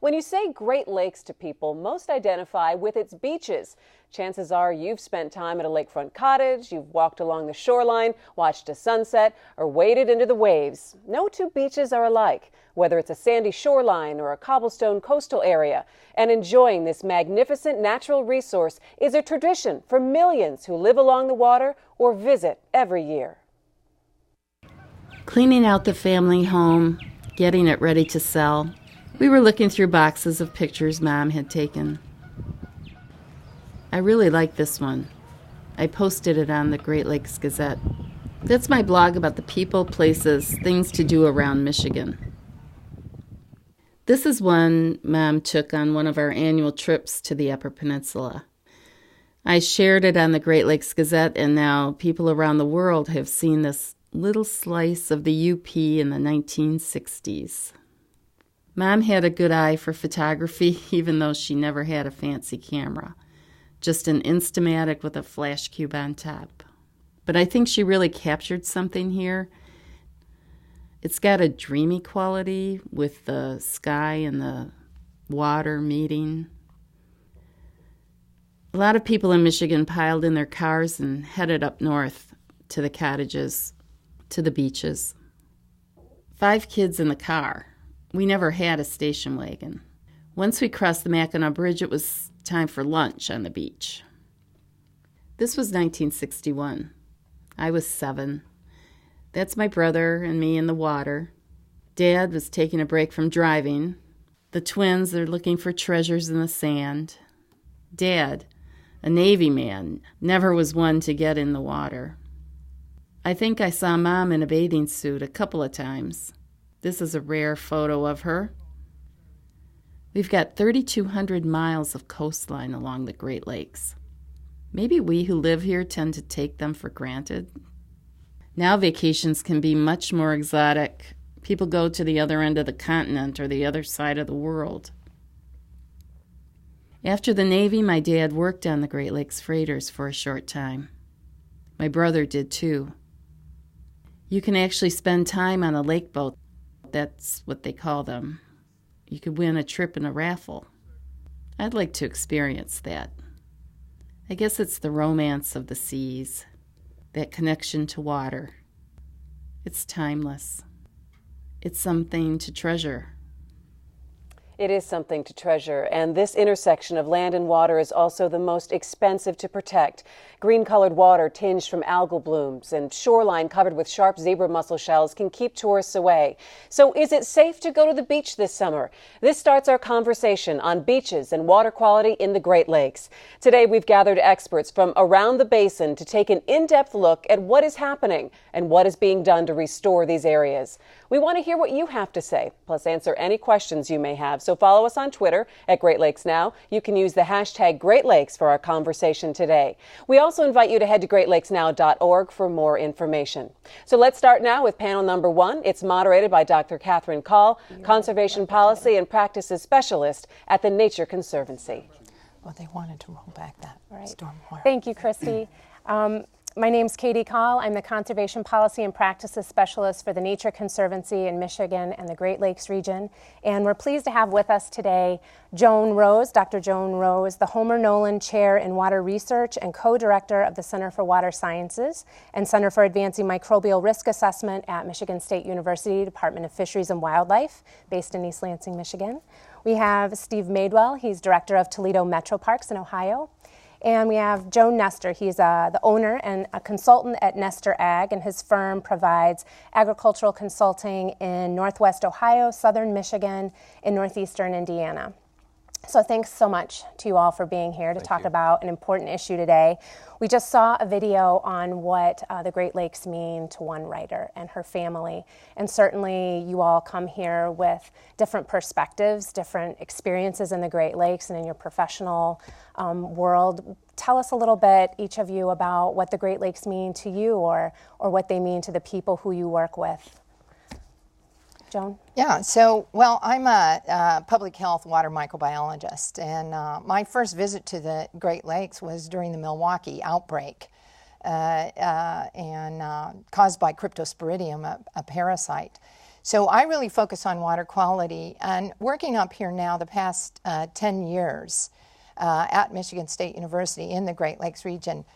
When you say Great Lakes to people, most identify with its beaches. Chances are you've spent time at a lakefront cottage, you've walked along the shoreline, watched a sunset, or waded into the waves. No two beaches are alike, whether it's a sandy shoreline or a cobblestone coastal area. And enjoying this magnificent natural resource is a tradition for millions who live along the water or visit every year. Cleaning out the family home, getting it ready to sell. We were looking through boxes of pictures Mom had taken. I really like this one. I posted it on the Great Lakes Gazette. That's my blog about the people, places, things to do around Michigan. This is one Mom took on one of our annual trips to the Upper Peninsula. I shared it on the Great Lakes Gazette, and now people around the world have seen this little slice of the UP in the 1960s. Mom had a good eye for photography, even though she never had a fancy camera. Just an Instamatic with a flash cube on top. But I think she really captured something here. It's got a dreamy quality with the sky and the water meeting. A lot of people in Michigan piled in their cars and headed up north to the cottages, to the beaches. 5 kids in the car. We never had a station wagon. Once we crossed the Mackinac Bridge, it was time for lunch on the beach. This was 1961. I was 7. That's my brother and me in the water. Dad was taking a break from driving. The twins are looking for treasures in the sand. Dad, a Navy man, never was one to get in the water. I think I saw Mom in a bathing suit a couple of times. This is a rare photo of her. We've got 3,200 miles of coastline along the Great Lakes. Maybe we who live here tend to take them for granted. Now vacations can be much more exotic. People go to the other end of the continent or the other side of the world. After the Navy, my dad worked on the Great Lakes freighters for a short time. My brother did too. You can actually spend time on a lake boat. That's what they call them. You could win a trip in a raffle. I'd like to experience that. I guess it's the romance of the seas, that connection to water. It's timeless. It's something to treasure. It is something to treasure, and this intersection of land and water is also the most expensive to protect. Green-colored water tinged from algal blooms and shoreline covered with sharp zebra mussel shells can keep tourists away. So is it safe to go to the beach this summer? This starts our conversation on beaches and water quality in the Great Lakes. Today we've gathered experts from around the basin to take an in-depth look at what is happening and what is being done to restore these areas. We want to hear what you have to say, plus answer any questions you may have. So follow us on Twitter at Great Lakes Now. You can use the hashtag Great Lakes for our conversation today. We also invite you to head to greatlakesnow.org for more information. So let's start now with panel number 1. It's moderated by Dr. Catherine Call, Conservation Policy and Practices Specialist at the Nature Conservancy. Well, they wanted to roll back that stormwater. Thank you, Christy. My name's Katie Call. I'm the Conservation Policy and Practices Specialist for the Nature Conservancy in Michigan and the Great Lakes region. And we're pleased to have with us today Joan Rose, Dr. Joan Rose, the Homer Nolan Chair in Water Research and co-director of the Center for Water Sciences and Center for Advancing Microbial Risk Assessment at Michigan State University, Department of Fisheries and Wildlife, based in East Lansing, Michigan. We have Steve Madewell. He's director of Toledo Metro Parks in Ohio. And we have Joe Nestor. He's the owner and a consultant at Nestor Ag, and his firm provides agricultural consulting in Northwest Ohio, Southern Michigan, and Northeastern Indiana. So thanks so much to you all for being here to talk about an important issue today. We just saw a video on what the Great Lakes mean to one writer and her family. And certainly you all come here with different perspectives, different experiences in the Great Lakes and in your professional world. Tell us a little bit, each of you, about what the Great Lakes mean to you or what they mean to the people who you work with. Joan? Yeah, so, well, I'm a public health water microbiologist, and my first visit to the Great Lakes was during the Milwaukee outbreak and caused by Cryptosporidium, a parasite. So I really focus on water quality, and working up here now the past 10 years at Michigan State University in the Great Lakes region,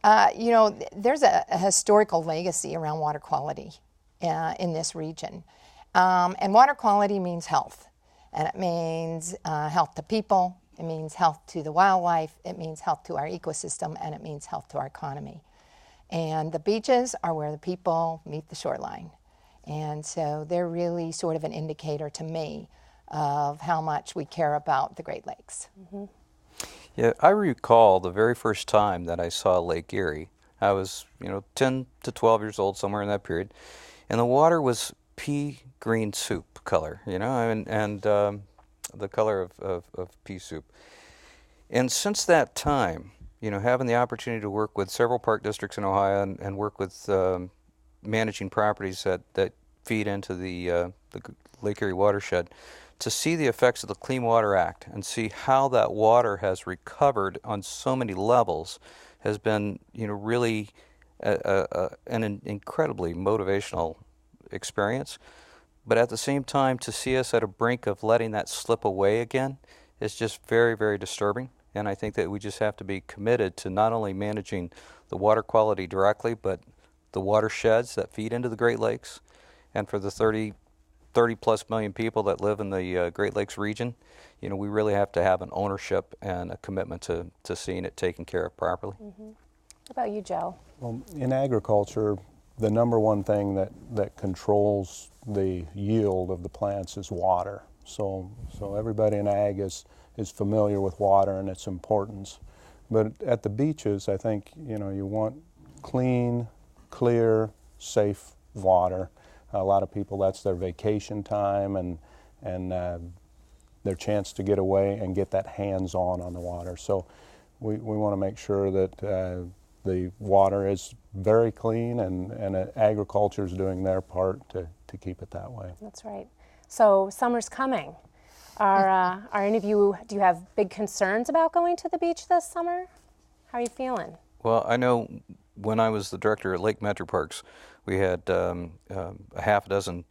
there's a historical legacy around water quality in this region. And water quality means health, and it means health to people, it means health to the wildlife, it means health to our ecosystem, and it means health to our economy. And the beaches are where the people meet the shoreline. And so they're really sort of an indicator to me of how much we care about the Great Lakes. Mm-hmm. Yeah, I recall the very first time that I saw Lake Erie. I was, 10 to 12 years old, somewhere in that period, and the water was pea green soup color, and the color of pea soup. And since that time, having the opportunity to work with several park districts in Ohio and work with managing properties that feed into the Lake Erie watershed, to see the effects of the Clean Water Act and see how that water has recovered on so many levels has been, really an incredibly motivational experience. But at the same time, to see us at a brink of letting that slip away again is just very, very disturbing. And I think that we just have to be committed to not only managing the water quality directly, but the watersheds that feed into the Great Lakes. And for the 30 plus million people that live in the Great Lakes region, we really have to have an ownership and a commitment to seeing it taken care of properly. Mm-hmm. What about you, Joe? Well, in agriculture, the number one thing that controls the yield of the plants is water. So everybody in ag is familiar with water and its importance. But at the beaches, I think, you want clean, clear, safe water. A lot of people, that's their vacation time and their chance to get away and get that hands-on the water. So we want to make sure that the water is very clean and agriculture is doing their part to keep it that way. That's right. So summer's coming. Are any of you, do you have big concerns about going to the beach this summer? How are you feeling? Well, I know when I was the director at Lake Metro Parks, we had a half a dozen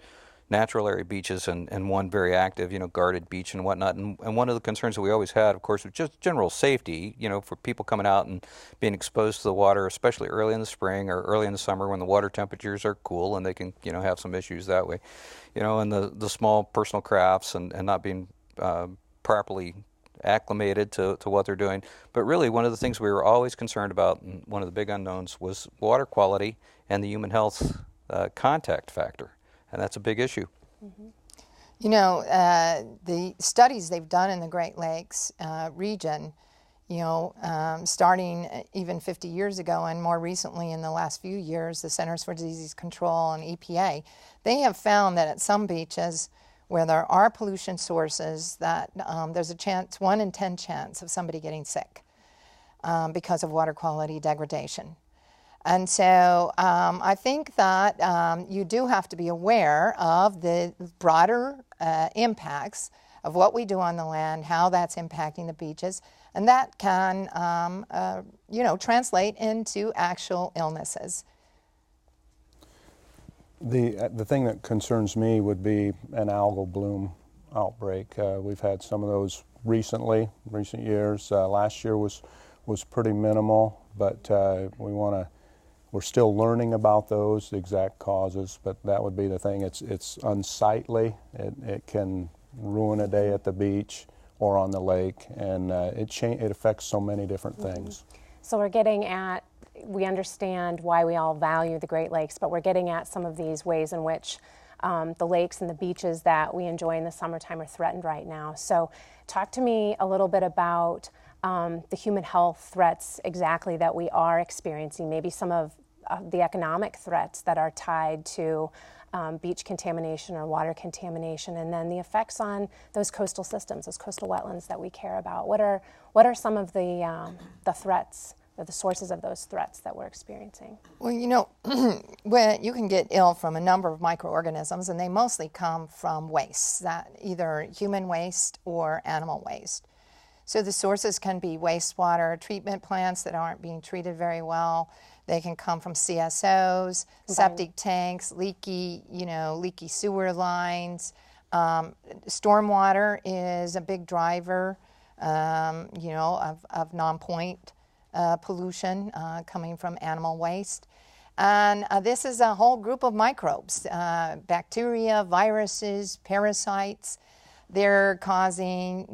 natural area beaches and one very active, guarded beach and whatnot. And one of the concerns that we always had, of course, was just general safety, for people coming out and being exposed to the water, especially early in the spring or early in the summer when the water temperatures are cool and they can, have some issues that way. And the small personal crafts and not being properly acclimated to what they're doing. But really, one of the things we were always concerned about, and one of the big unknowns, was water quality and the human health contact factor. And that's a big issue. Mm-hmm. The studies they've done in the Great Lakes region, starting even 50 years ago and more recently in the last few years, the Centers for Disease Control and EPA, they have found that at some beaches where there are pollution sources that there's a chance, 1 in 10 chance of somebody getting sick because of water quality degradation. And so I think that you do have to be aware of the broader impacts of what we do on the land, how that's impacting the beaches, and that can, translate into actual illnesses. The thing that concerns me would be an algal bloom outbreak. We've had some of those recent years. Last year was pretty minimal, but we're still learning about those, the exact causes, but that would be the thing. It's unsightly. It can ruin a day at the beach or on the lake, and it affects so many different things. So we're getting at, we understand why we all value the Great Lakes, but we're getting at some of these ways in which the lakes and the beaches that we enjoy in the summertime are threatened right now. So talk to me a little bit about the human health threats exactly that we are experiencing, maybe some of the economic threats that are tied to beach contamination or water contamination, and then the effects on those coastal systems, those coastal wetlands that we care about. What are some of the threats, or the sources of those threats that we're experiencing? Well, when you can get ill from a number of microorganisms, and they mostly come from waste, that either human waste or animal waste. So the sources can be wastewater treatment plants that aren't being treated very well. They can come from CSOs, septic tanks, leaky sewer lines. Stormwater is a big driver, of non-point pollution coming from animal waste. And this is a whole group of microbes, bacteria, viruses, parasites. They're causing,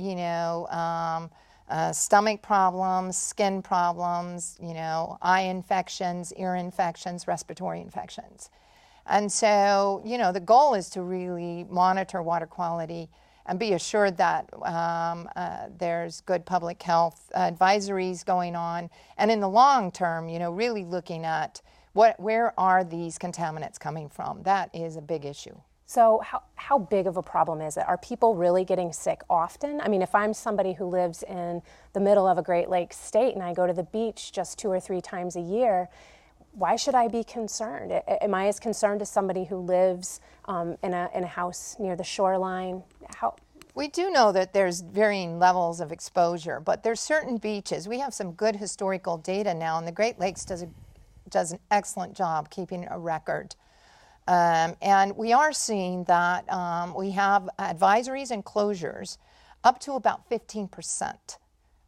stomach problems, skin problems, eye infections, ear infections, respiratory infections. And so, the goal is to really monitor water quality and be assured that there's good public health advisories going on. And in the long term, really looking at where are these contaminants coming from? That is a big issue. So how big of a problem is it? Are people really getting sick often? I mean, if I'm somebody who lives in the middle of a Great Lakes state and I go to the beach just 2 or 3 times a year, why should I be concerned? Am I as concerned as somebody who lives in a house near the shoreline? We do know that there's varying levels of exposure, but there's certain beaches. We have some good historical data now, and the Great Lakes does an excellent job keeping a record. And we are seeing that we have advisories and closures up to about 15%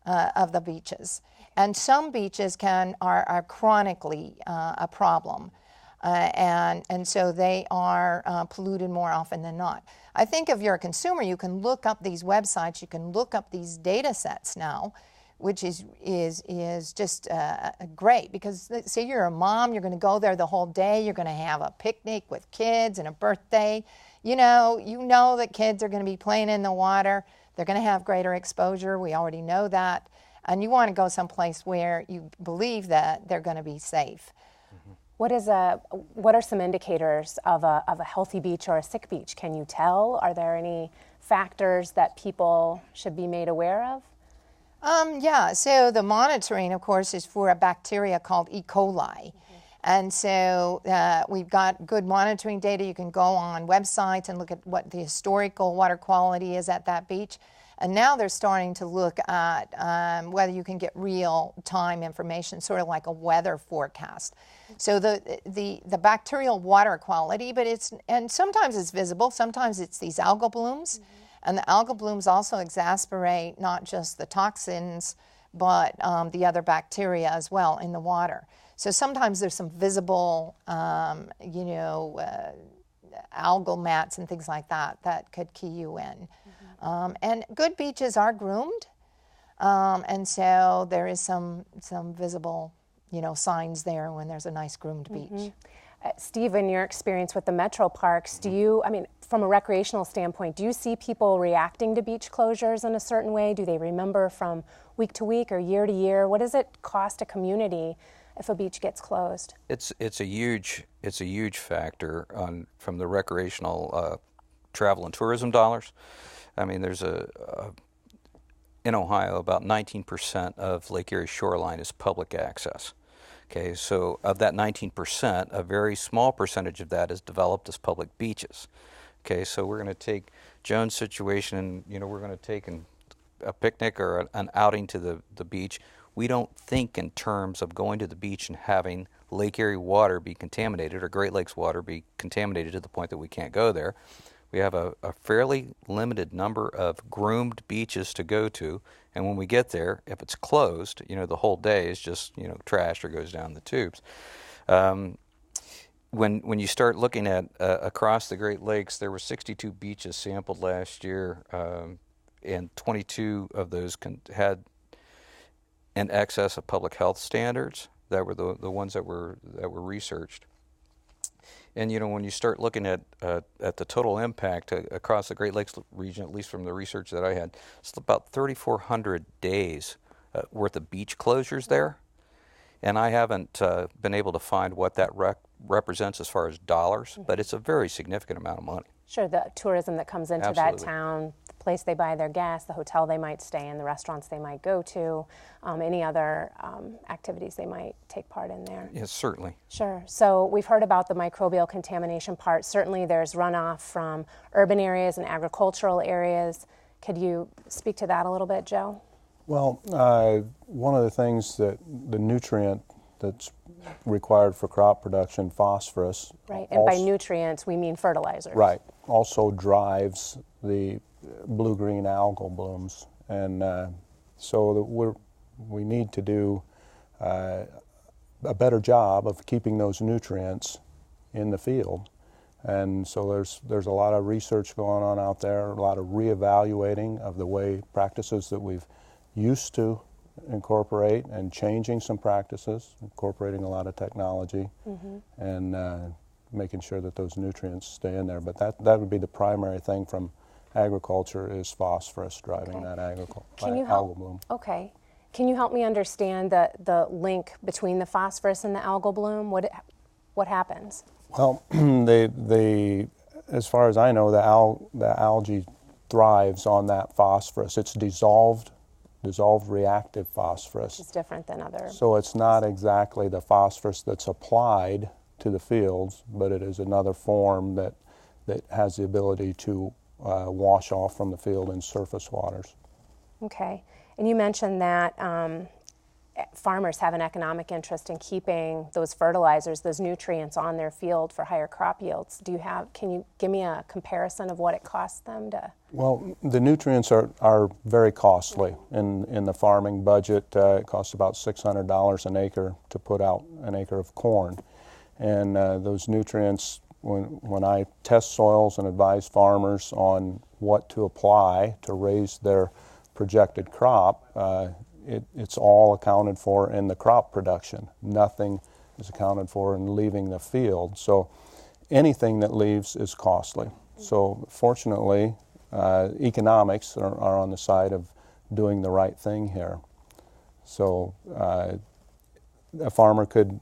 of the beaches. And some beaches are chronically a problem. And so they are polluted more often than not. I think if you're a consumer, you can look up these websites, you can look up these data sets now, which is just great, because say you're a mom, you're going to go there the whole day, you're going to have a picnic with kids and a birthday. You know that kids are going to be playing in the water. They're going to have greater exposure. We already know that. And you want to go someplace where you believe that they're going to be safe. What are some indicators of a healthy beach or a sick beach? Can you tell? Are there any factors that people should be made aware of? So the monitoring, of course, is for a bacteria called E. coli. And so we've got good monitoring data. You can go on websites and look at what the historical water quality is at that beach. And now they're starting to look at whether you can get real-time information, sort of like a weather forecast. So the bacterial water quality, and sometimes it's visible, sometimes it's these algal blooms. And the algal blooms also exacerbate not just the toxins, but the other bacteria as well in the water. So sometimes there's some visible, algal mats and things like that could key you in. And good beaches are groomed, and so there is some visible, signs there when there's a nice groomed beach. Steve, in your experience with the metro parks, from a recreational standpoint, do you see people reacting to beach closures in a certain way? Do they remember from week to week or year to year? What does it cost a community if a beach gets closed? It's a huge factor from the recreational travel and tourism dollars. I mean, there's in Ohio, about 19% of Lake Erie shoreline is public access. Okay, so of that 19%, a very small percentage of that is developed as public beaches. Okay, so we're going to take Joan's situation, and we're going to take a picnic or an outing to the beach. We don't think in terms of going to the beach and having Lake Erie water be contaminated or Great Lakes water be contaminated to the point that we can't go there. We have a fairly limited number of groomed beaches to go to, and when we get there, if it's closed, the whole day is just trashed or goes down the tubes. When you start looking at across the Great Lakes, there were 62 beaches sampled last year, and 22 of those had in excess of public health standards. That were the ones that were researched. And when you start looking at the total impact across the Great Lakes region, at least from the research that I had, it's about 3,400 days worth of beach closures there. And I haven't been able to find what that represents as far as dollars, but it's a very significant amount of money. Sure, the tourism that comes into Absolutely. that town, the place they buy their gas, the hotel they might stay in, the restaurants they might go to, any other activities they might take part in there. Yes, certainly. Sure. So we've heard about the microbial contamination part. Certainly there's runoff from urban areas and agricultural areas. Could you speak to that a little bit, Joe? Well, one of the things that the nutrient that's required for crop production, phosphorus. Right, and by nutrients, we mean fertilizers. Right, also drives the blue-green algal blooms. And so we need to do a better job of keeping those nutrients in the field. And so there's a lot of research going on out there, a lot of reevaluating of the way practices that we've used to incorporate, and changing some practices, incorporating a lot of technology, and making sure that those nutrients stay in there. But that would be the primary thing from agriculture, is phosphorus driving that algal bloom. Okay. Can you help me understand the link between the phosphorus and the algal bloom? What happens? Well, as far as I know, the algae thrives on that phosphorus. It's dissolved reactive phosphorus. It's different than other. So it's not exactly the phosphorus that's applied to the fields, but it is another form that has the ability to wash off from the field in surface waters. Okay. And you mentioned that farmers have an economic interest in keeping those fertilizers, those nutrients on their field for higher crop yields. Can you give me a comparison of what it costs them to? Well, the nutrients are very costly in the farming budget. It costs about $600 an acre to put out an acre of corn. And those nutrients, when I test soils and advise farmers on what to apply to raise their projected crop, it's all accounted for in the crop production. Nothing is accounted for in leaving the field. So anything that leaves is costly. So fortunately, economics are on the side of doing the right thing here. So a farmer could,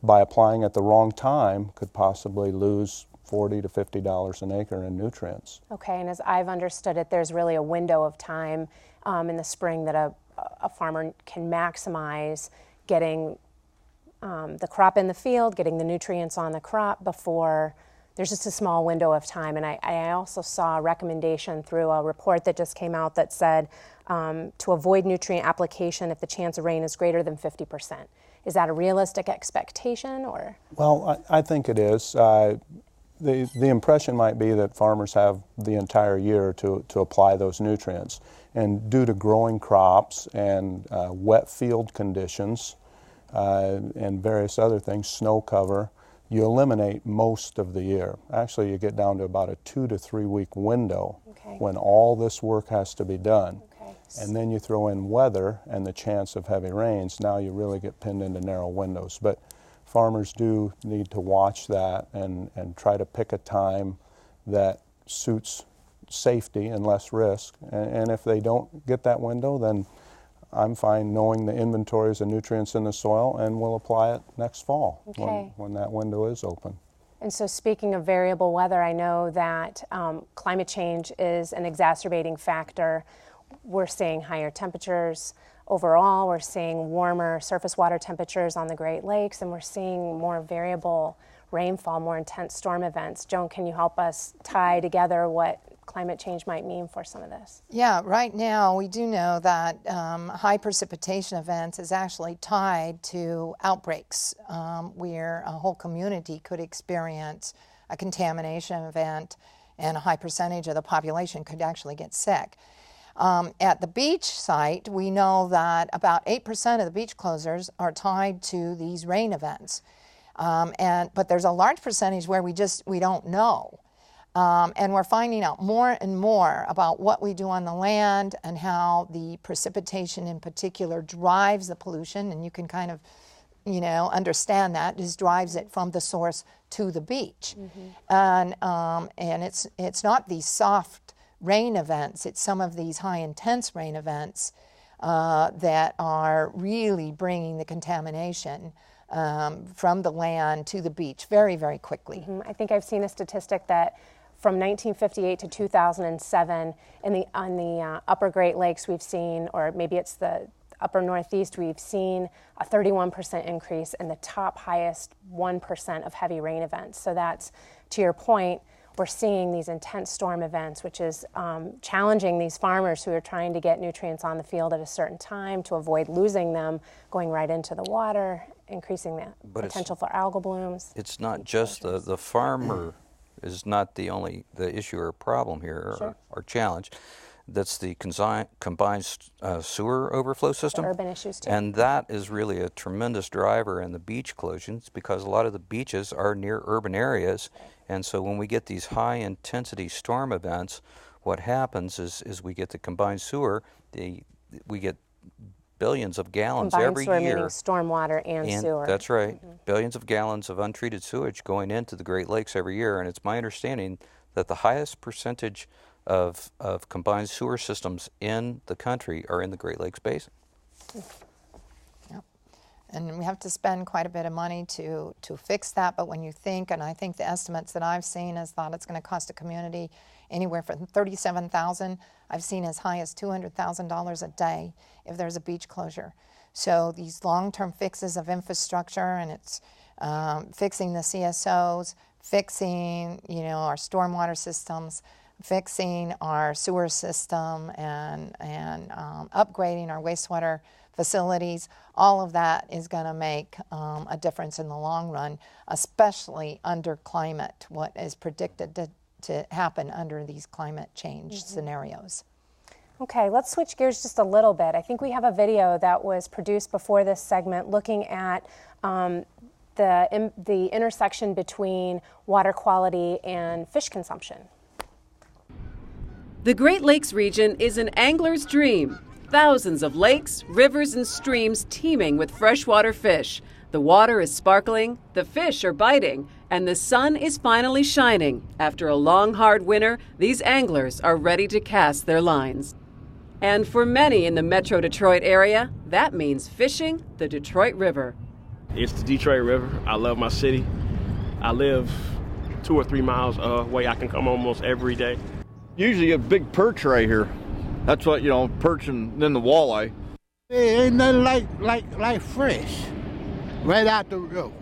by applying at the wrong time, could possibly lose $40 to $50 an acre in nutrients. Okay, and as I've understood it, there's really a window of time in the spring that a farmer can maximize getting the crop in the field, getting the nutrients on the crop before there's just a small window of time. And I also saw a recommendation through a report that just came out that said to avoid nutrient application if the chance of rain is greater than 50%. Is that a realistic expectation, or? Well, I think it is. The impression might be that farmers have the entire year to apply those nutrients. And due to growing crops and wet field conditions and various other things, snow cover, you eliminate most of the year. Actually, you get down to about a 2 to 3 week window when all this work has to be done. And then you throw in weather and the chance of heavy rains. Now you really get pinned into narrow windows. But farmers do need to watch that and try to pick a time that suits safety and less risk. And if they don't get that window, then I'm fine knowing the inventories of nutrients in the soil, and we'll apply it next fall when that window is open. And so speaking of variable weather, I know that climate change is an exacerbating factor. We're seeing higher temperatures overall, we're seeing warmer surface water temperatures on the Great Lakes, and we're seeing more variable rainfall, more intense storm events. Joan, can you help us tie together what climate change might mean for some of this? Yeah, right now we do know that high precipitation events is actually tied to outbreaks where a whole community could experience a contamination event and a high percentage of the population could actually get sick. At the beach site, we know that about 8% of the beach closures are tied to these rain events. But there's a large percentage where we don't know. And we're finding out more and more about what we do on the land and how the precipitation in particular drives the pollution. And you can kind of, understand that. It just drives it from the source to the beach. And it's not these soft rain events, it's some of these high intense rain events that are really bringing the contamination from the land to the beach very, very quickly. I think I've seen a statistic that from 1958 to 2007, on the upper Great Lakes we've seen, or maybe it's the upper Northeast, we've seen a 31% increase in the top highest 1% of heavy rain events. So that's, to your point, we're seeing these intense storm events, which is challenging these farmers who are trying to get nutrients on the field at a certain time to avoid losing them, going right into the water, increasing the potential for algal blooms. It's not just the farmer is not the issue or problem here, Sure. or challenge. That's the combined sewer overflow system. The urban issues too. And that is really a tremendous driver in the beach closures, because a lot of the beaches are near urban areas. And so when we get these high intensity storm events, what happens is we get the combined sewer, we get billions of gallons every sewer year. Meaning stormwater and sewer. That's right. Billions of gallons of untreated sewage going into the Great Lakes every year. And it's my understanding that the highest percentage of combined sewer systems in the country are in the Great Lakes Basin. Yep. And we have to spend quite a bit of money to fix that, but when you think, and I think the estimates that I've seen is that it's going to cost a community anywhere from $37,000, I've seen as high as $200,000 a day if there's a beach closure. So these long-term fixes of infrastructure, and it's fixing the CSOs, fixing our stormwater systems, fixing our sewer system, and upgrading our wastewater facilities, all of that is going to make a difference in the long run, especially under climate, what is predicted to happen under these climate change scenarios. Okay, let's switch gears just a little bit. I think we have a video that was produced before this segment looking at the intersection between water quality and fish consumption. The Great Lakes region is an angler's dream. Thousands of lakes, rivers, and streams teeming with freshwater fish. The water is sparkling, the fish are biting, and the sun is finally shining. After a long, hard winter, these anglers are ready to cast their lines. And for many in the Metro Detroit area, that means fishing the Detroit River. It's the Detroit River. I love my city. I live 2 or 3 miles away. I can come almost every day. Usually a big perch right here. That's what, perch and then the walleye. It ain't nothing like fresh, right out the road.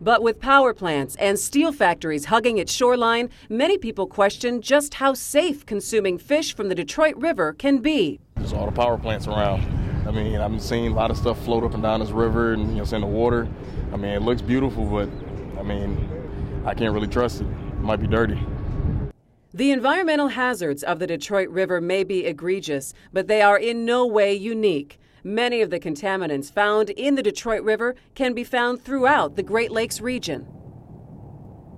But with power plants and steel factories hugging its shoreline, many people question just how safe consuming fish from the Detroit River can be. There's all the power plants around. I mean, I've seen a lot of stuff float up and down this river and it's in the water. I mean, it looks beautiful, but I can't really trust it. It might be dirty. The environmental hazards of the Detroit River may be egregious, but they are in no way unique. Many of the contaminants found in the Detroit River can be found throughout the Great Lakes region.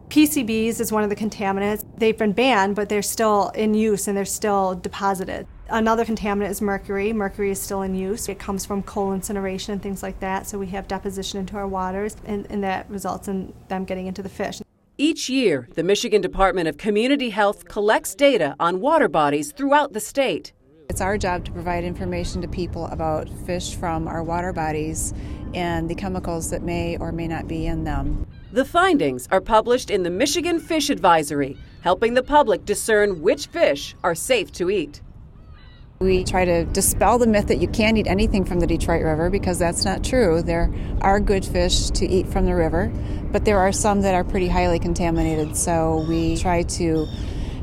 PCBs is one of the contaminants. They've been banned, but they're still in use and they're still deposited. Another contaminant is mercury. Mercury is still in use. It comes from coal incineration and things like that, so we have deposition into our waters, and that results in them getting into the fish. Each year, the Michigan Department of Community Health collects data on water bodies throughout the state. It's our job to provide information to people about fish from our water bodies and the chemicals that may or may not be in them. The findings are published in the Michigan Fish Advisory, helping the public discern which fish are safe to eat. We try to dispel the myth that you can't eat anything from the Detroit River, because that's not true. There are good fish to eat from the river, but there are some that are pretty highly contaminated, so we try to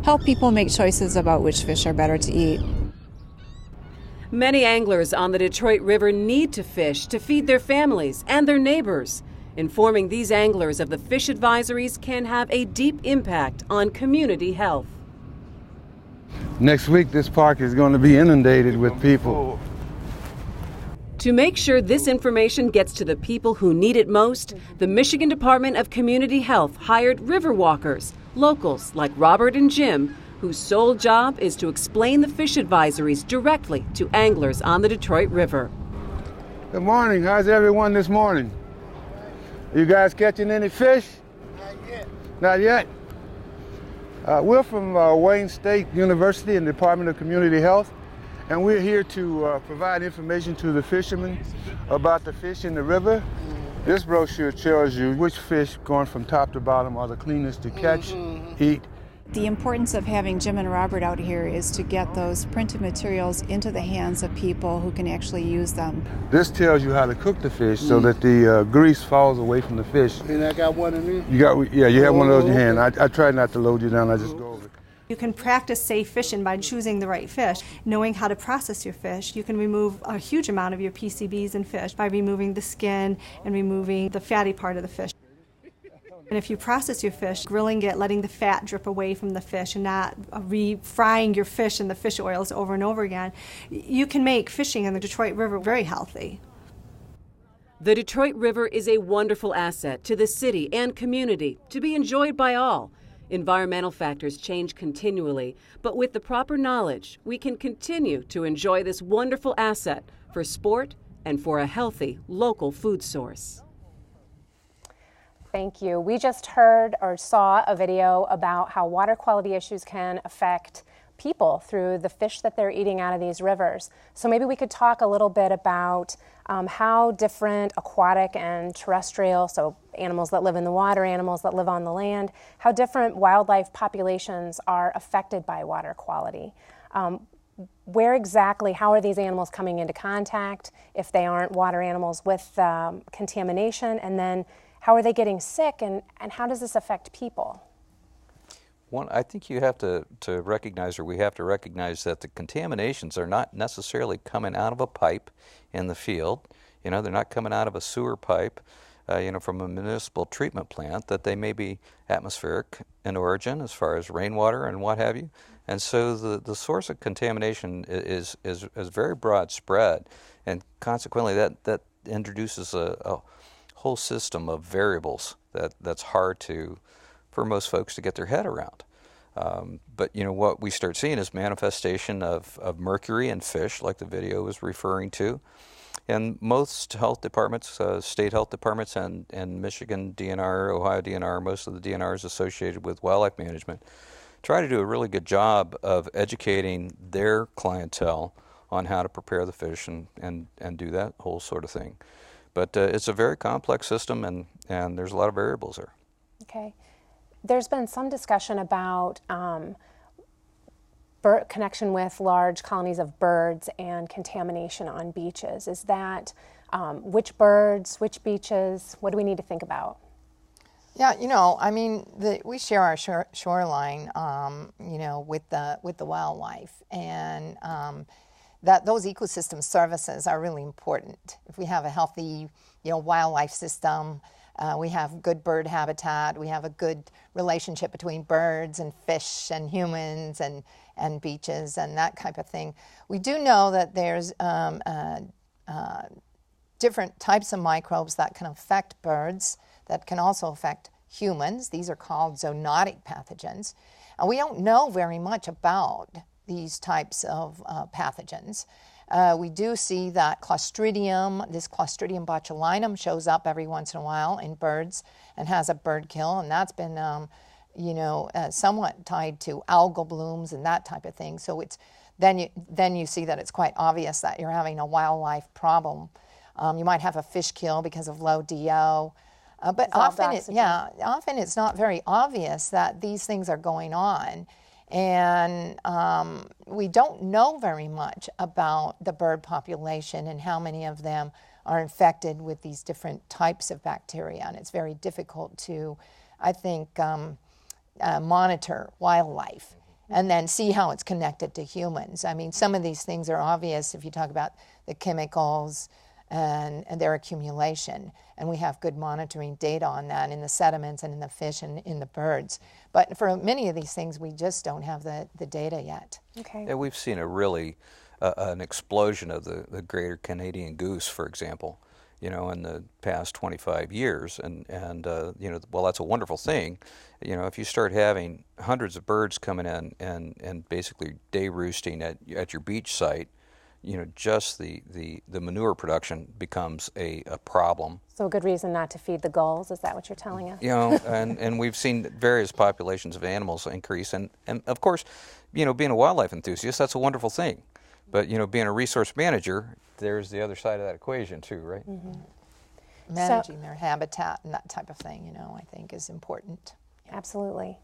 help people make choices about which fish are better to eat. Many anglers on the Detroit River need to fish to feed their families and their neighbors. Informing these anglers of the fish advisories can have a deep impact on community health. Next week, this park is going to be inundated with people. To make sure this information gets to the people who need it most, the Michigan Department of Community Health hired river walkers, locals like Robert and Jim, whose sole job is to explain the fish advisories directly to anglers on the Detroit River. Good morning. How's everyone this morning? Are you guys catching any fish? Not yet. Not yet? We're from Wayne State University and the Department of Community Health, and we're here to provide information to the fishermen about the fish in the river. This brochure tells you which fish, going from top to bottom, are the cleanest to catch, eat, The importance of having Jim and Robert out here is to get those printed materials into the hands of people who can actually use them. This tells you how to cook the fish so that the grease falls away from the fish. And I got one in there? You have one of those in your hand. I try not to load you down, I just go over it. You can practice safe fishing by choosing the right fish, knowing how to process your fish. You can remove a huge amount of your PCBs in fish by removing the skin and removing the fatty part of the fish. And if you process your fish, grilling it, letting the fat drip away from the fish and not re-frying your fish in the fish oils over and over again, you can make fishing in the Detroit River very healthy. The Detroit River is a wonderful asset to the city and community to be enjoyed by all. Environmental factors change continually, but with the proper knowledge, we can continue to enjoy this wonderful asset for sport and for a healthy local food source. Thank you. We just heard or saw a video about how water quality issues can affect people through the fish that they're eating out of these rivers. So maybe we could talk a little bit about how different aquatic and terrestrial, so animals that live in the water, animals that live on the land, how different wildlife populations are affected by water quality. Where exactly, how are these animals coming into contact if they aren't water animals with contamination, and then how are they getting sick, and how does this affect people? One, I think you have to recognize, or we have to recognize, that the contaminations are not necessarily coming out of a pipe in the field. You know, they're not coming out of a sewer pipe, from a municipal treatment plant, that they may be atmospheric in origin as far as rainwater and what have you. And so the source of contamination is very broad spread, and consequently that introduces a whole system of variables that's hard for most folks to get their head around. But what we start seeing is manifestation of mercury in fish, like the video was referring to. And most health departments, state health departments, and Michigan DNR, Ohio DNR, most of the DNRs associated with wildlife management, try to do a really good job of educating their clientele on how to prepare the fish and do that whole sort of thing. But it's a very complex system, and there's a lot of variables there. Okay. There's been some discussion about connection with large colonies of birds and contamination on beaches. Is that which birds, which beaches? What do we need to think about? Yeah, we share our shoreline, with the wildlife, and that those ecosystem services are really important. If we have a healthy, wildlife system, we have good bird habitat, we have a good relationship between birds and fish and humans and beaches and that type of thing. We do know that there's different types of microbes that can affect birds, that can also affect humans. These are called zoonotic pathogens. And we don't know very much about these types of pathogens. We do see that this Clostridium botulinum shows up every once in a while in birds and has a bird kill, and that's been, somewhat tied to algal blooms and that type of thing. So then you see that it's quite obvious that you're having a wildlife problem. You might have a fish kill because of low DO, but often it's not very obvious that these things are going on. And we don't know very much about the bird population and how many of them are infected with these different types of bacteria. And it's very difficult to, I think, monitor wildlife and then see how it's connected to humans. I mean, some of these things are obvious if you talk about the chemicals and their accumulation. And we have good monitoring data on that in the sediments and in the fish and in the birds. But for many of these things, we just don't have the data yet. Okay. Yeah, we've seen an explosion of the greater Canadian goose, for example, in the past 25 years. And while that's a wonderful thing, if you start having hundreds of birds coming in and basically day roosting at your beach site, just the manure production becomes a problem. So a good reason not to feed the gulls, is that what you're telling us? And we've seen various populations of animals increase. And of course, being a wildlife enthusiast, that's a wonderful thing. But, being a resource manager, there's the other side of that equation too, right? Mm-hmm. Managing their habitat and that type of thing, I think is important. Absolutely.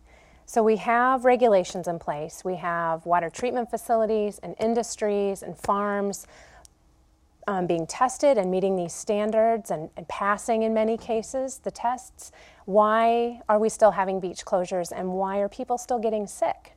So we have regulations in place. We have water treatment facilities and industries and farms being tested and meeting these standards and passing, in many cases, the tests. Why are we still having beach closures, and why are people still getting sick?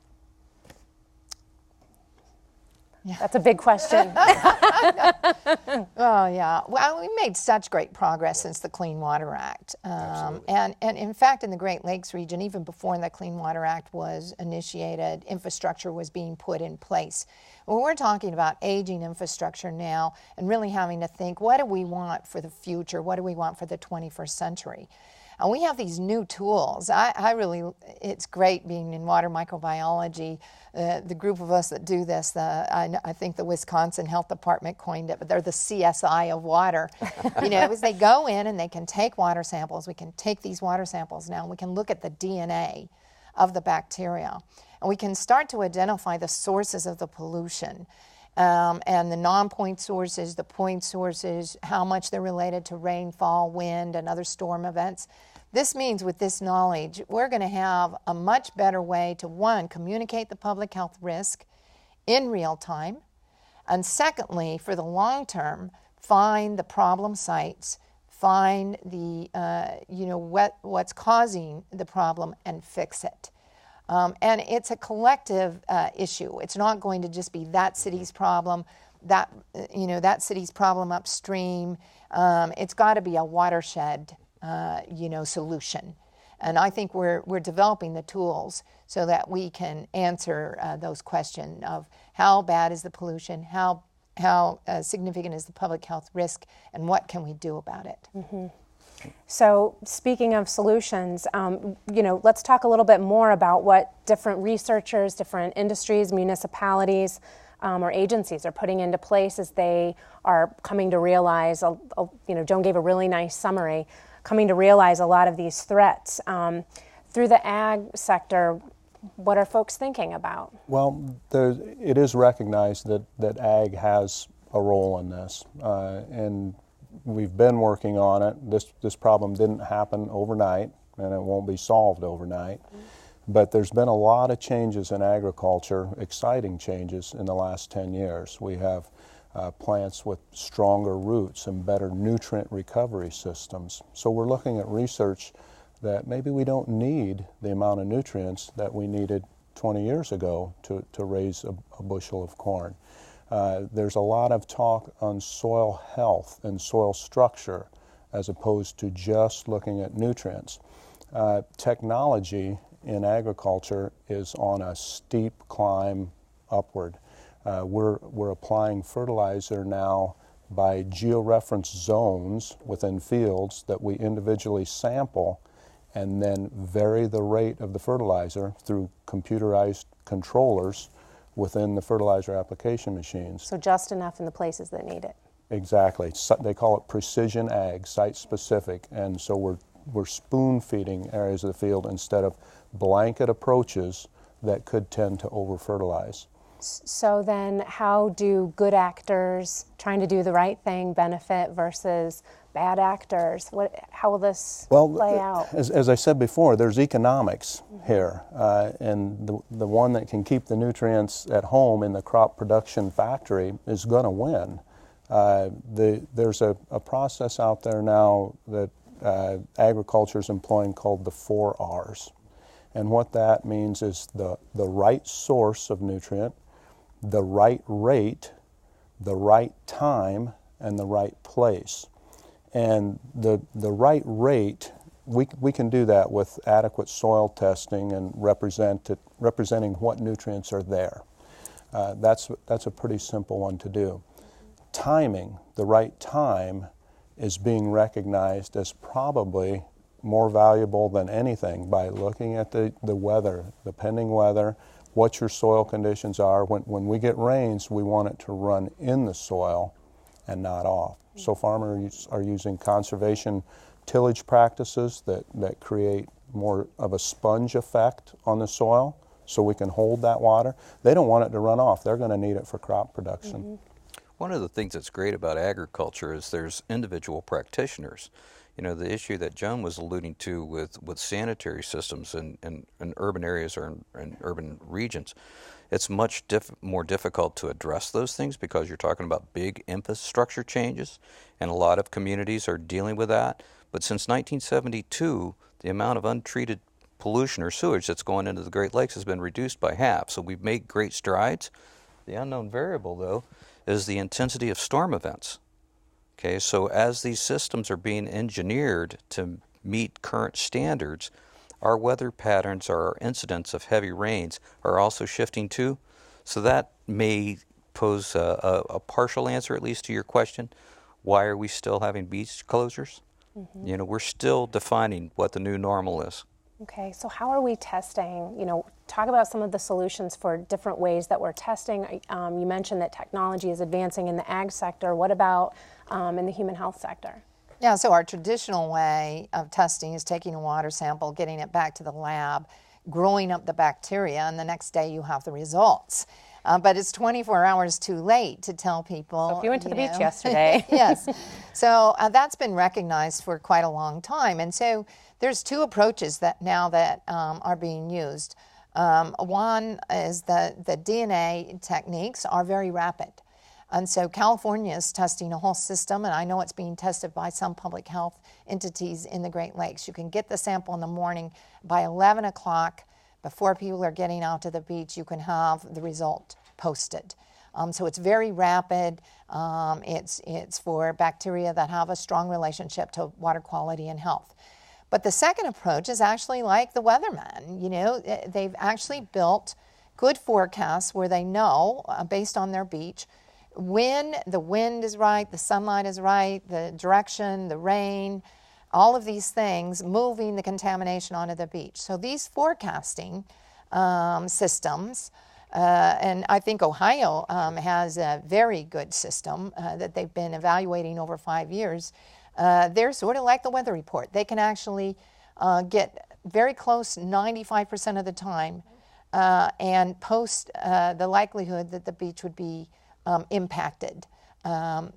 Yeah. That's a big question. Oh, yeah. Well, we made such great progress since the Clean Water Act. And in fact, in the Great Lakes region, even before the Clean Water Act was initiated, infrastructure was being put in place. Well, we're talking about aging infrastructure now and really having to think, what do we want for the future? What do we want for the 21st century? And we have these new tools. It's great being in water microbiology. The group of us that do this, I think the Wisconsin Health Department coined it, but they're the CSI of water. As they go in and they can take water samples. We can take these water samples now and we can look at the DNA of the bacteria. And we can start to identify the sources of the pollution. And the non-point sources, the point sources, how much they're related to rainfall, wind, and other storm events. This means with this knowledge, we're going to have a much better way to, one, communicate the public health risk in real time, and secondly, for the long term, find the problem sites, find the, what's causing the problem and fix it. And it's a collective issue. It's not going to just be that city's problem, that city's problem upstream. It's got to be a watershed, solution. And I think we're developing the tools so that we can answer those questions of how bad is the pollution, how significant is the public health risk, and what can we do about it. Mm-hmm. So speaking of solutions, let's talk a little bit more about what different researchers, different industries, municipalities, or agencies are putting into place as they are coming to realize, Joan gave a really nice summary, coming to realize a lot of these threats. Through the ag sector, what are folks thinking about? Well, it is recognized that ag has a role in this, and we've been working on it. This problem didn't happen overnight, and it won't be solved overnight. Mm-hmm. But there's been a lot of changes in agriculture, exciting changes in the last 10 years. We have plants with stronger roots and better nutrient recovery systems. So we're looking at research that maybe we don't need the amount of nutrients that we needed 20 years ago to raise a bushel of corn. There's a lot of talk on soil health and soil structure as opposed to just looking at nutrients. Technology in agriculture is on a steep climb upward. We're applying fertilizer now by georeference zones within fields that we individually sample and then vary the rate of the fertilizer through computerized controllers within the fertilizer application machines. So just enough in the places that need it. Exactly. They call it precision ag, site-specific, and so we're spoon-feeding areas of the field instead of blanket approaches that could tend to over-fertilize. So then how do good actors trying to do the right thing benefit versus bad actors? How will this play out? As I said before, there's economics here, and the one that can keep the nutrients at home in the crop production factory is going to win. There's a process out there now that agriculture is employing called the 4 R's. And what that means is the right source of nutrient, the right rate, the right time, and the right place. And the right rate, we can do that with adequate soil testing and representing what nutrients are there. That's a pretty simple one to do. Timing, the right time, is being recognized as probably more valuable than anything by looking at the weather, the pending weather, what your soil conditions are. When we get rains, we want it to run in the soil and not off. So farmers are using conservation tillage practices that create more of a sponge effect on the soil so we can hold that water. They don't want it to run off. They're going to need it for crop production. Mm-hmm. One of the things that's great about agriculture is there's individual practitioners. You know, the issue that Joan was alluding to with sanitary systems in urban areas or in urban regions, it's much more difficult to address those things because you're talking about big infrastructure changes, and a lot of communities are dealing with that. But since 1972, the amount of untreated pollution or sewage that's going into the Great Lakes has been reduced by half. So we've made great strides. The unknown variable, though, is the intensity of storm events. Okay, so as these systems are being engineered to meet current standards, our weather patterns or our incidents of heavy rains are also shifting too. So that may pose a partial answer, at least, to your question. Why are we still having beach closures? Mm-hmm. You know, we're still defining what the new normal is. Okay, so how are we testing? You know, talk about some of the solutions for different ways that we're testing. You mentioned that technology is advancing in the ag sector. What about in the human health sector? Yeah, so our traditional way of testing is taking a water sample, getting it back to the lab, growing up the bacteria, and the next day you have the results. But it's 24 hours too late to tell people. So if you went to the beach yesterday. Yes. So that's been recognized for quite a long time. And so there's two approaches that now that are being used. One is the DNA techniques are very rapid. And so California is testing a whole system, and I know it's being tested by some public health entities in the Great Lakes. You can get the sample in the morning. By 11 o'clock, before people are getting out to the beach, you can have the result posted. So it's very rapid. It's for bacteria that have a strong relationship to water quality and health. But the second approach is actually like the weathermen. You know, they've actually built good forecasts where they know, based on their beach, when the wind is right, the sunlight is right, the direction, the rain, all of these things moving the contamination onto the beach. So these forecasting systems, and I think Ohio has a very good system that they've been evaluating over 5 years. They're sort of like the weather report. They can actually get very close 95% of the time and post the likelihood that the beach would be impacted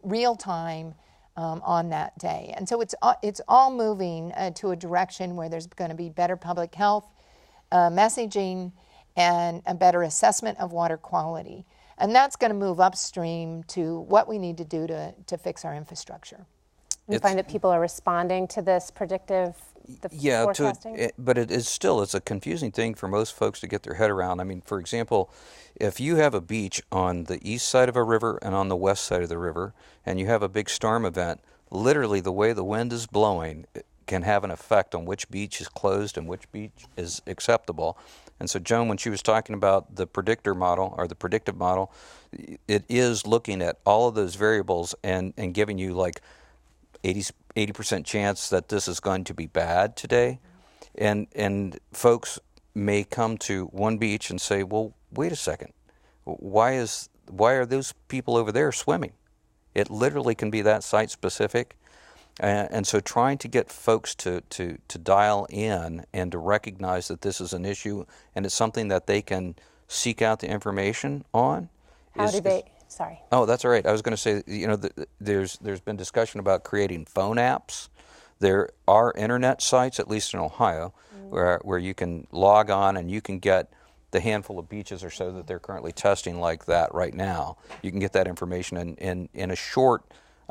real time on that day. And so it's all moving to a direction where there's going to be better public health messaging and a better assessment of water quality. And that's going to move upstream to what we need to do to fix our infrastructure. You find that people are responding to this predictive forecasting? But it's a confusing thing for most folks to get their head around. I mean, for example, if you have a beach on the east side of a river and on the west side of the river, and you have a big storm event, literally the way the wind is blowing can have an effect on which beach is closed and which beach is acceptable. And so Joan, when she was talking about the predictor model or the predictive model, it is looking at all of those variables and giving you like 80% chance that this is going to be bad today. And folks may come to one beach and say, well, wait a second, why are those people over there swimming? It literally can be that site specific. And so trying to get folks to dial in and to recognize that this is an issue and it's something that they can seek out the information on. Sorry. Oh, that's all right. I was going to say, you know, there's been discussion about creating phone apps. There are internet sites, at least in Ohio, where you can log on and you can get the handful of beaches or so that they're currently testing like that right now. You can get that information in a short,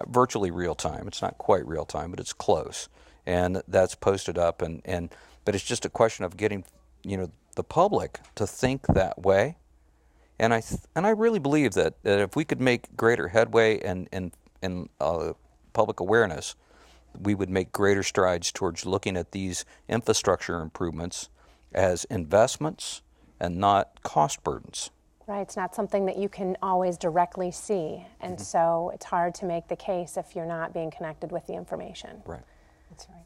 virtually real time. It's not quite real time, but it's close. And that's posted up. But it's just a question of getting, you know, the public to think that way. And I really believe that if we could make greater headway in public awareness, we would make greater strides towards looking at these infrastructure improvements as investments and not cost burdens. Right, it's not something that you can always directly see, and so it's hard to make the case if you're not being connected with the information. Right. That's right.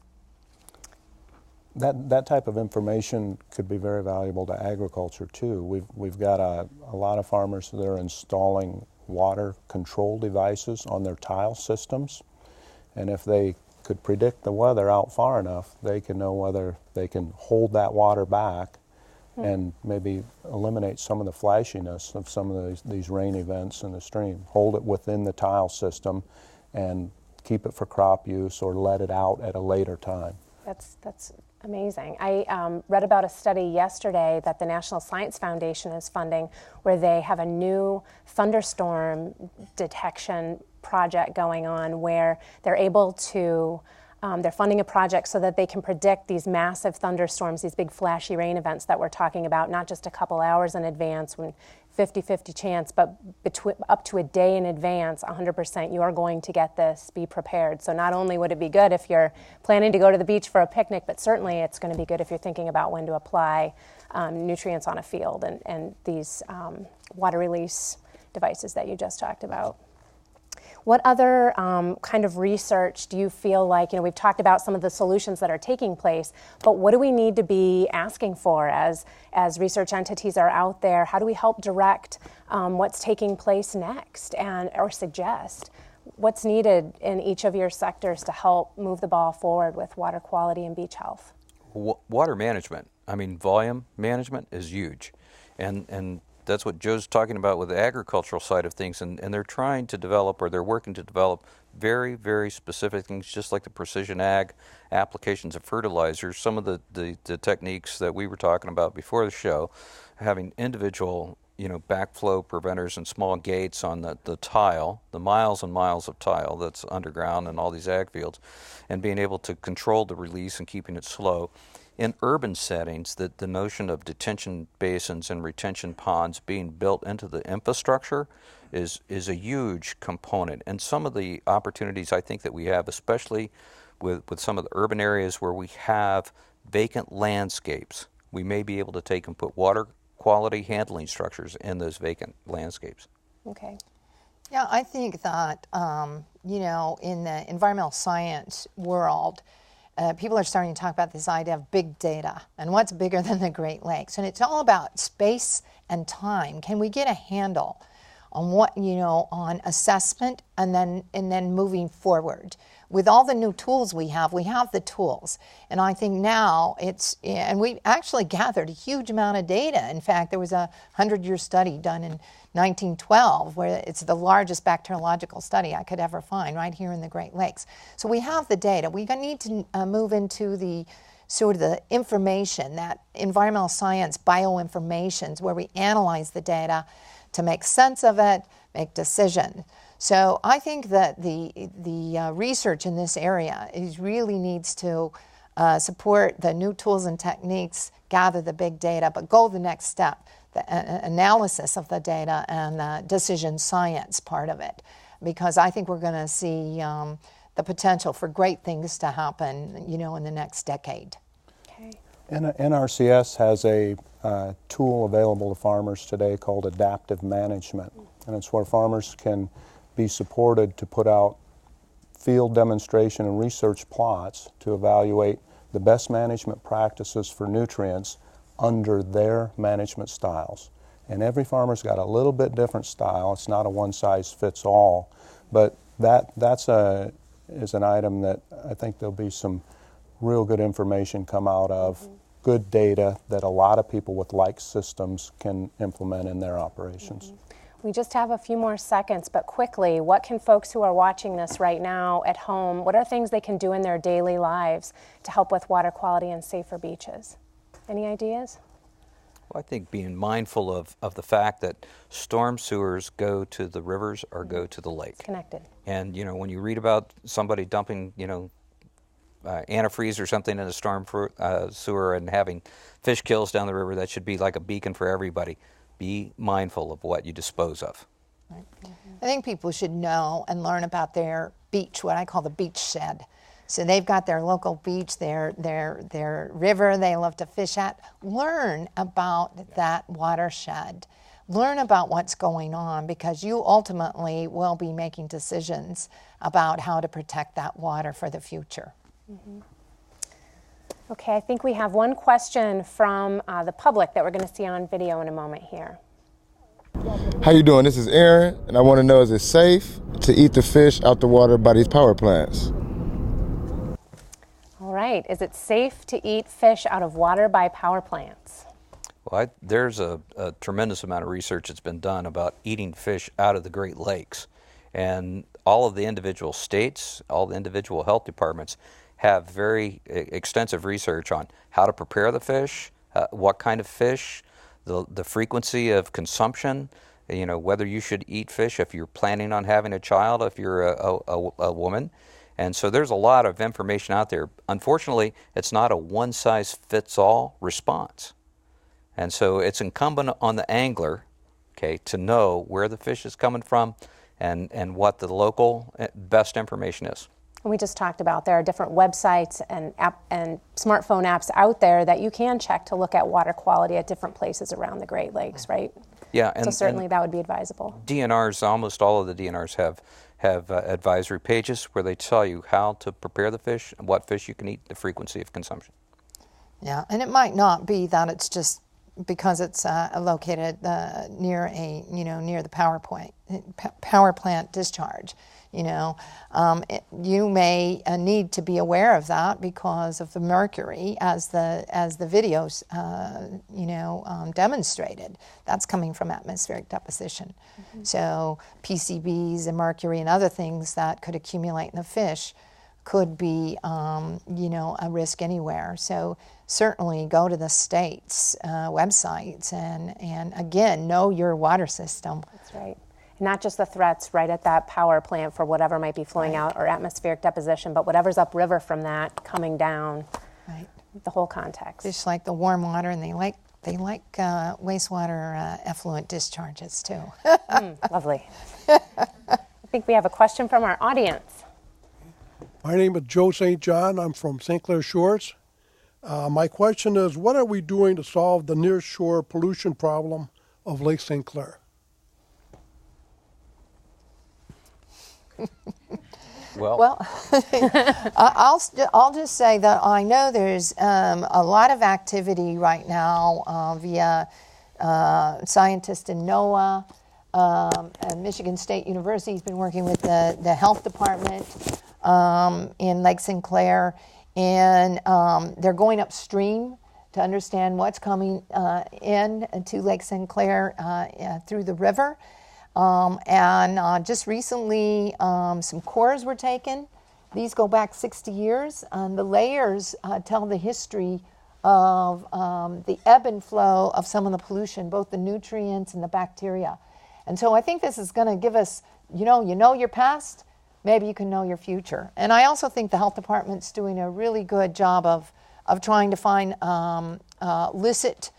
That type of information could be very valuable to agriculture too. We've got a lot of farmers that are installing water control devices on their tile systems, and if they could predict the weather out far enough, they can know whether they can hold that water back and maybe eliminate some of the flashiness of some of these rain events in the stream. Hold it within the tile system and keep it for crop use or let it out at a later time. That's amazing. I read about a study yesterday that the National Science Foundation is funding where they have a new thunderstorm detection project going on where they're able to they're funding a project so that they can predict these massive thunderstorms, these big flashy rain events that we're talking about, not just a couple hours in advance when 50-50 chance, but up to a day in advance, 100% you are going to get this, be prepared. So not only would it be good if you're planning to go to the beach for a picnic, but certainly it's going to be good if you're thinking about when to apply nutrients on a field and these water release devices that you just talked about. What other kind of research do you feel like, we've talked about some of the solutions that are taking place, but what do we need to be asking for as research entities are out there? How do we help direct what's taking place next or suggest what's needed in each of your sectors to help move the ball forward with water quality and beach health? Water management, volume management is huge. And that's what Joe's talking about with the agricultural side of things, and they're trying to develop, or they're working to develop, very, very specific things, just like the precision ag applications of fertilizers. Some of the techniques that we were talking about before the show, having individual backflow preventers and small gates on the tile, the miles and miles of tile that's underground in all these ag fields, and being able to control the release and keeping it slow. In urban settings, the notion of detention basins and retention ponds being built into the infrastructure is a huge component. And some of the opportunities I think that we have, especially with some of the urban areas where we have vacant landscapes, we may be able to take and put water quality handling structures in those vacant landscapes. Okay. Yeah, I think that, in the environmental science world, people are starting to talk about this idea of big data and what's bigger than the Great Lakes. And it's all about space and time. Can we get a handle on what, on assessment and then moving forward? With all the new tools we have the tools. And I think now and we actually gathered a huge amount of data. In fact, there was a 100-year study done in 1912 where it's the largest bacteriological study I could ever find right here in the Great Lakes. So we have the data. We need to move into the sort of the information, that environmental science bioinformations where we analyze the data to make sense of it, make decisions. So I think that the research in this area really needs to support the new tools and techniques, gather the big data, but go the next step, the analysis of the data and the decision science part of it, because I think we're going to see the potential for great things to happen, in the next decade. Okay. NRCS has a tool available to farmers today called adaptive management, and it's where farmers can be supported to put out field demonstration and research plots to evaluate the best management practices for nutrients under their management styles. And every farmer's got a little bit different style. It's not a one-size-fits-all, but that's an item that I think there'll be some real good information come out of, good data that a lot of people with like systems can implement in their operations. We just have a few more seconds, but quickly, what can folks who are watching this right now at home, what are things they can do in their daily lives to help with water quality and safer beaches? Any ideas? Well, I think being mindful of the fact that storm sewers go to the rivers or go to the lake. It's connected. And, when you read about somebody dumping, antifreeze or something in a storm sewer and having fish kills down the river, that should be like a beacon for everybody. Be mindful of what you dispose of. Right. I think people should know and learn about their beach, what I call the beach shed. So they've got their local beach, their river they love to fish at. Learn about that watershed. Learn about what's going on, because you ultimately will be making decisions about how to protect that water for the future. Mm-hmm. Okay, I think we have one question from the public that we're going to see on video in a moment here. How you doing? This is Aaron, and I want to know, is it safe to eat the fish out the water by these power plants? All right, is it safe to eat fish out of water by power plants? Well, there's a tremendous amount of research that's been done about eating fish out of the Great Lakes. And all of the individual states, all the individual health departments have very extensive research on how to prepare the fish, what kind of fish, the frequency of consumption, whether you should eat fish if you're planning on having a child, if you're a woman. And so there's a lot of information out there. Unfortunately, it's not a one-size-fits-all response. And so it's incumbent on the angler, okay, to know where the fish is coming from and what the local best information is. And we just talked about there are different websites and smartphone apps out there that you can check to look at water quality at different places around the Great Lakes, right? Yeah, so certainly that would be advisable. DNRs, almost all of the DNRs have advisory pages where they tell you how to prepare the fish, what fish you can eat, the frequency of consumption. Yeah, and it might not be that it's just because it's located near the power plant discharge. You may need to be aware of that because of the mercury, as the videos demonstrated. That's coming from atmospheric deposition. Mm-hmm. So PCBs and mercury and other things that could accumulate in the fish could be, a risk anywhere. So certainly go to the state's websites and again, know your water system. That's right. And not just the threats right at that power plant for whatever might be flowing out or atmospheric deposition, but whatever's upriver from that coming down. Right. The whole context. Just like the warm water, and they like wastewater effluent discharges too. Lovely. I think we have a question from our audience. My name is Joe St. John. I'm from St. Clair Shores. My question is, what are we doing to solve the near-shore pollution problem of Lake St. Clair? Well, I'll just say that I know there's a lot of activity right now via scientists in NOAA, and Michigan State University has been working with the health department in Lake St. Clair, and they're going upstream to understand what's coming in to Lake St. Clair through the river. And just recently, some cores were taken. These go back 60 years. The layers tell the history of the ebb and flow of some of the pollution, both the nutrients and the bacteria. And so I think this is going to give us, you know your past, maybe you can know your future. And I also think the health department's doing a really good job of trying to find illicit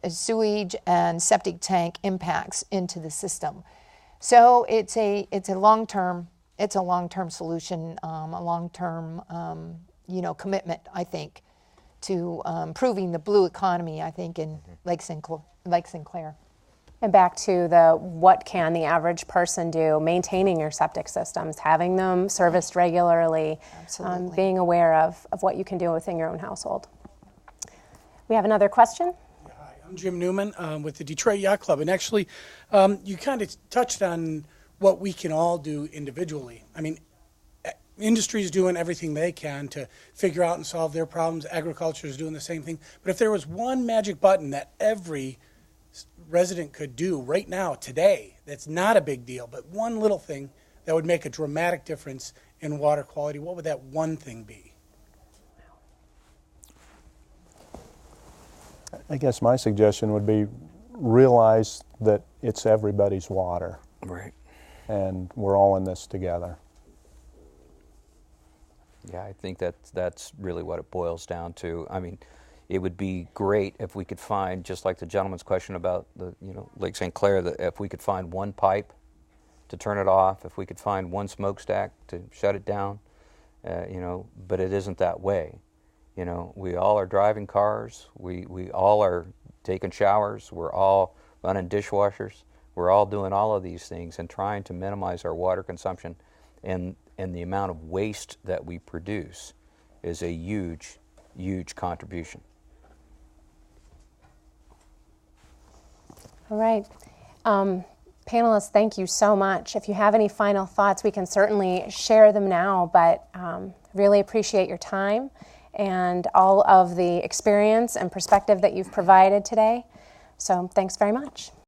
sewage and septic tank impacts into the system. So it's a long-term solution, a long-term commitment, I think, to improving the blue economy, I think, in Lake St. Clair. And back to what can the average person do, maintaining your septic systems, having them serviced regularly, being aware of what you can do within your own household. We have another question. Hi, I'm Jim Newman with the Detroit Yacht Club. And actually, you kind of touched on what we can all do individually. I mean, industry is doing everything they can to figure out and solve their problems. Agriculture is doing the same thing. But if there was one magic button that every resident could do right now, today, that's not a big deal, but one little thing that would make a dramatic difference in water quality, what would that one thing be? I guess my suggestion would be realize that it's everybody's water. Right. And we're all in this together. Yeah, I think that's really what it boils down to. I mean, it would be great if we could find, just like the gentleman's question about the Lake St. Clair, that if we could find one pipe to turn it off, if we could find one smokestack to shut it down, but it isn't that way. We all are driving cars, we all are taking showers, we're all running dishwashers, we're all doing all of these things and trying to minimize our water consumption, and the amount of waste that we produce is a huge, huge contribution. All right. Panelists, thank you so much. If you have any final thoughts, we can certainly share them now, but really appreciate your time and all of the experience and perspective that you've provided today. So thanks very much.